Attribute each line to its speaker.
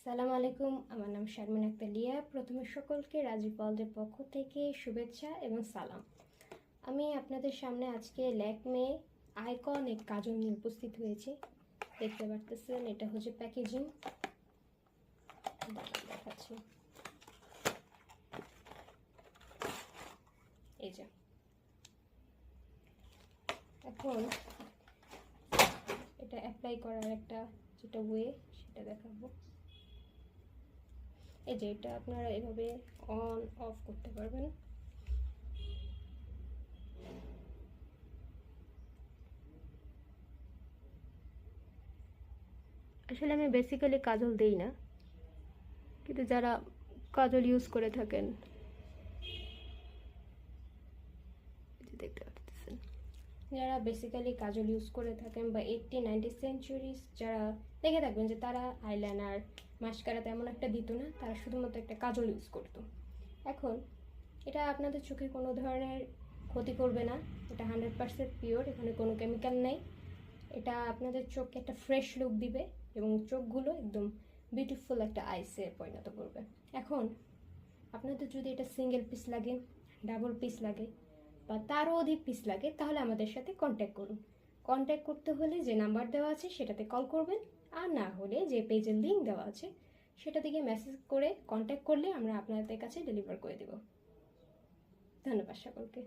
Speaker 1: সালাম আলাইকুম, আমার নাম শারমিন আক্তার লিয়া। প্রথমে সকলকে রাজীব ওয়ার্ল্ডের পক্ষ থেকে শুভেচ্ছা এবং সালাম। আমি আপনাদের সামনে আজকে ল্যাকমে আইকনিক কাজল নিয়ে উপস্থিত হয়েছি। দেখতে পারতেছেন, এটা হচ্ছে প্যাকেজিং। দেখাচ্ছি, এই যে। এখন এটা অ্যাপ্লাই করার একটা যেটা ওয়ে সেটা দেখাবো। এই যে এটা আপনারা এভাবে অন অফ করতে পারবেন। আসলে আমি বেসিক্যালি কাজল দেই না, কিন্তু যারা কাজল ইউজ করে থাকেন, দেখতে পাচ্ছেন, যারা বেসিক্যালি কাজল ইউজ করে থাকেন বা 80-90 সেঞ্চুরিজ যারা দেখে থাকবেন যে তারা আইলাইনার মাস্কারা তেমন একটা দিত না, তারা শুধুমাত্র একটা কাজল ইউজ করতো। এখন এটা আপনাদের চোখে কোনো ধরনের ক্ষতি করবে না, এটা 100% পিওর, এখানে কোনো কেমিক্যাল নেই। এটা আপনাদের চোখকে একটা ফ্রেশ লুক দিবে এবং চোখগুলো একদম বিউটিফুল একটা আইসে পরিণত করবে। এখন আপনাদের যদি এটা সিঙ্গেল পিস লাগে, ডাবল পিস লাগে বা তারও অধিক পিস লাগে, তাহলে আমাদের সাথে কন্ট্যাক্ট করুন। কন্ট্যাক্ট করতে হলে যে নাম্বার দেওয়া আছে সেটাতে কল করবেন, আর না হলে যে পেজের লিঙ্ক দেওয়া আছে সেটা থেকে মেসেজ করে কন্ট্যাক্ট করলে আমরা আপনাদের কাছে ডেলিভার করে দেব। ধন্যবাদ সকলকে।